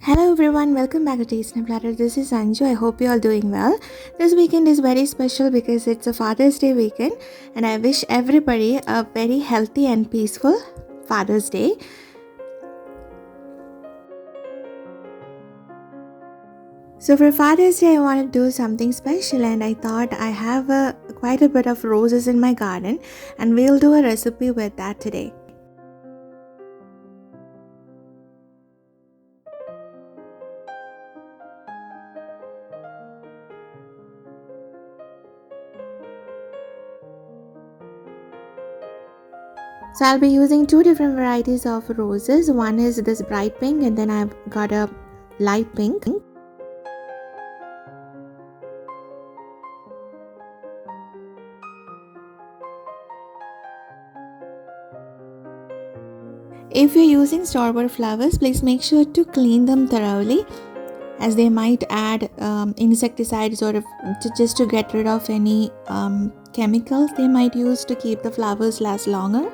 Hello everyone, welcome back to Taste and Platter. This is Anju. I hope you all doing well. This weekend is very special because it's a Father's Day weekend and I wish everybody a very healthy and peaceful Father's Day. So for Father's Day I want to do something special and I thought I have quite a bit of roses in my garden and we'll do a recipe with that today. So I'll be using two different varieties of roses. One is this bright pink and then I've got a light pink. If you're using store-bought flowers, please make sure to clean them thoroughly as they might add insecticides or just to get rid of any chemicals they might use to keep the flowers last longer.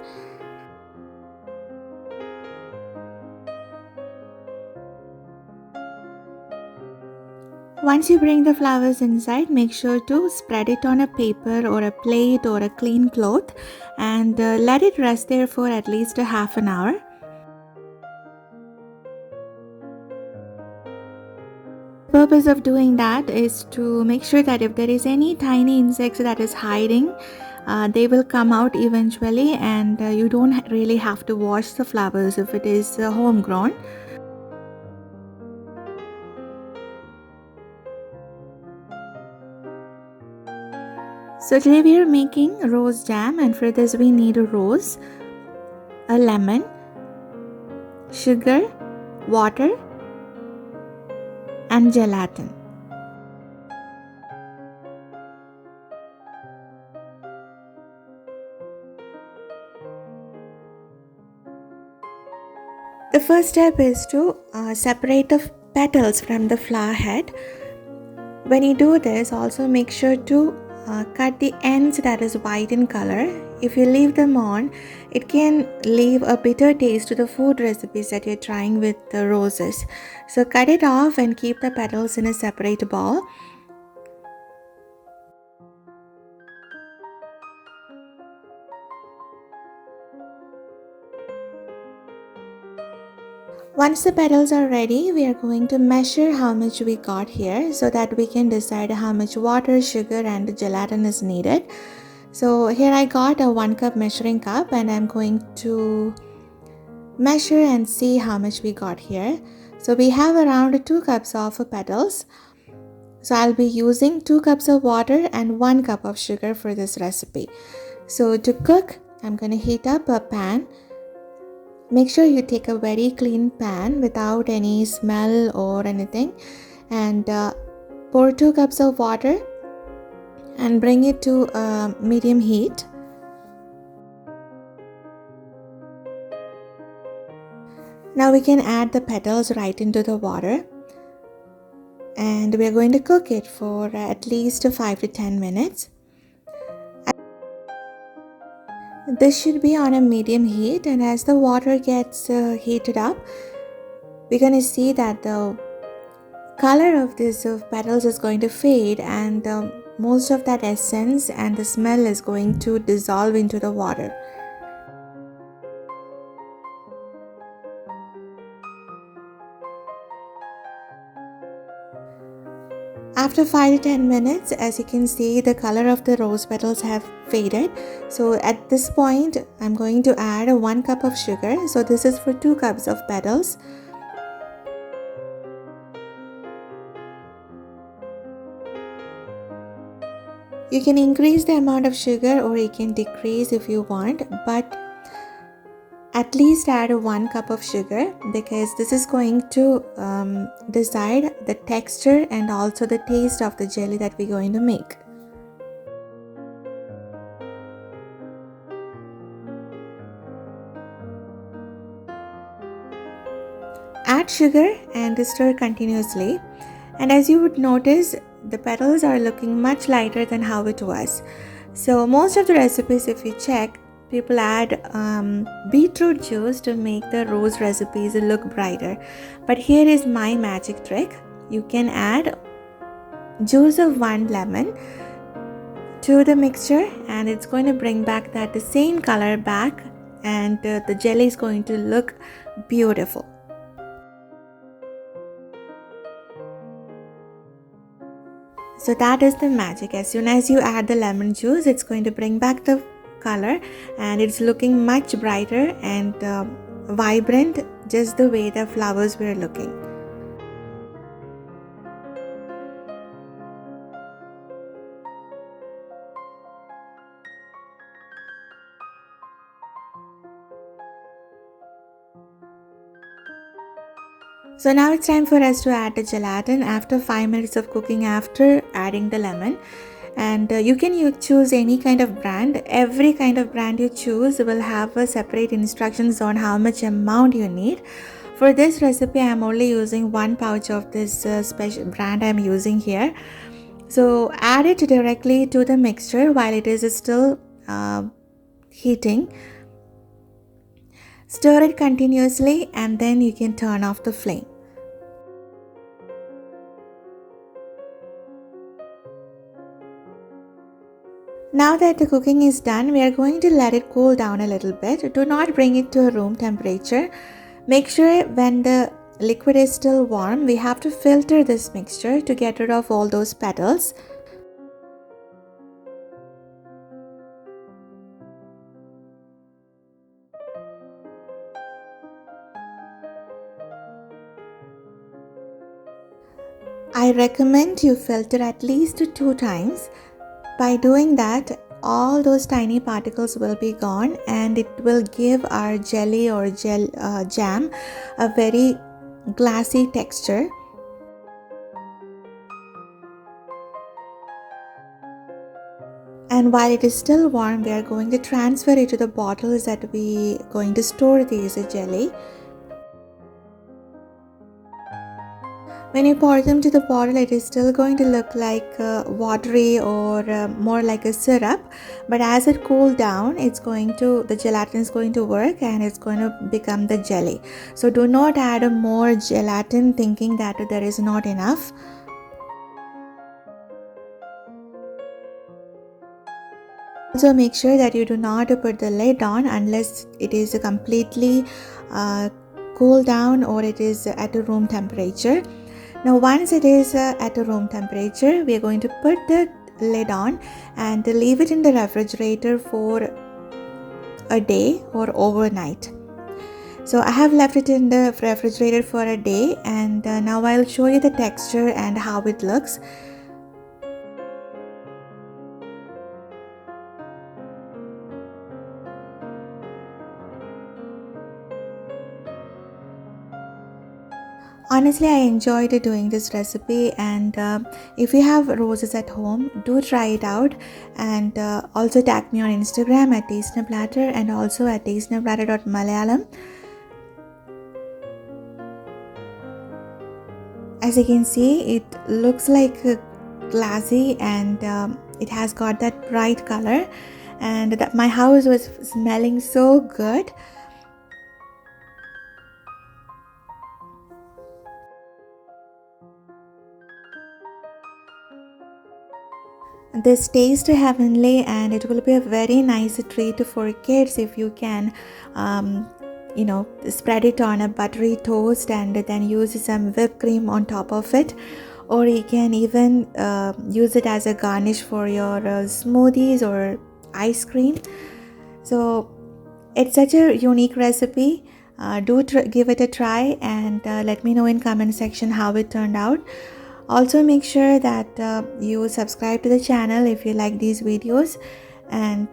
Once you bring the flowers inside, make sure to spread it on a paper or a plate or a clean cloth and let it rest there for at least a half an hour. The purpose of doing that is to make sure that if there is any tiny insects that is hiding, they will come out eventually and you don't really have to wash the flowers if it is homegrown. So today we are making rose jam and for this we need a rose, a lemon, sugar, water and gelatin. The first step is to separate the petals from the flower head. When you do this, also make sure to cut the ends that is white in color. If you leave them on, it can leave a bitter taste to the food recipes that you're trying with the roses. So cut it off and keep the petals in a separate bowl. Once the petals are ready, we are going to measure how much we got here so that we can decide how much water, sugar and gelatin is needed. So here I got a 1 cup measuring cup and I'm going to measure and see how much we got here. So we have around 2 cups of petals. So I'll be using 2 cups of water and 1 cup of sugar for this recipe. So to cook, I'm going to heat up a pan. Make sure you take a very clean pan without any smell or anything and pour 2 cups of water and bring it to medium heat. Now we can add the petals right into the water and we are going to cook it for at least 5 to 10 minutes. This should be on a medium heat and as the water gets heated up, we're going to see that the color of these petals is going to fade and most of that essence and the smell is going to dissolve into the water. After 5 to 10 minutes, as you can see, the color of the rose petals have faded. So at this point, I'm going to add 1 cup of sugar. So this is for 2 cups of petals. You can increase the amount of sugar or you can decrease if you want, but at least add 1 cup of sugar because this is going to decide the texture and also the taste of the jelly that we're going to make. Add sugar and stir continuously, and as you would notice, the petals are looking much lighter than how it was. So most of the recipes, if you check, people add beetroot juice to make the rose recipes look brighter. But here is my magic trick. You can add juice of 1 lemon to the mixture, and it's going to bring back that same color back, and the jelly is going to look beautiful. So that is the magic. As soon as you add the lemon juice, it's going to bring back the color, and it's looking much brighter and vibrant, just the way the flowers were looking. So now it's time for us to add the gelatin after 5 minutes of cooking after adding the lemon. And you can choose any kind of brand. Every kind of brand you choose will have a separate instructions on how much amount you need. For this recipe, I am only using 1 pouch of this special brand I am using here. So add it directly to the mixture while it is still heating. Stir it continuously, and then you can turn off the flame. Now that the cooking is done, we are going to let it cool down a little bit. Do not bring it to room temperature. Make sure when the liquid is still warm, we have to filter this mixture to get rid of all those petals. I recommend you filter at least 2 times. By doing that, all those tiny particles will be gone, and it will give our jelly or jam a very glassy texture. And while it is still warm, we are going to transfer it to the bottles that we are going to store this jelly. When you pour them to the bottle, it is still going to look like watery or more like a syrup. But as it cools down, the gelatin is going to work, and it's going to become the jelly. So do not add more gelatin thinking that there is not enough. Also make sure that you do not put the lid on unless it is completely cooled down or it is at a room temperature. Now once it is at a room temperature, we are going to put the lid on and leave it in the refrigerator for a day or overnight. So I have left it in the refrigerator for a day, and now I'll show you the texture and how it looks. Honestly, I enjoyed doing this recipe, and if you have roses at home, do try it out, and also tag me on Instagram at tasteinaplatter and also at tasteinaplatter.malayalam. As you can see, it looks like glassy, and it has got that bright color, and my house was smelling so good. This tastes heavenly, and it will be a very nice treat for kids if you can spread it on a buttery toast and then use some whipped cream on top of it, or you can even use it as a garnish for your smoothies or ice cream. So it's such a unique recipe. Give it a try, and let me know in comment section how it turned out. Also make sure that you subscribe to the channel if you like these videos, and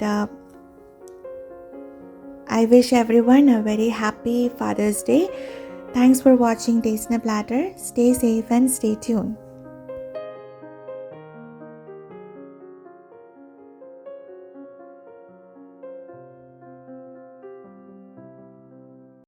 I wish everyone a very happy Father's Day. Thanks for watching Taste in a Platter. Stay safe and stay tuned.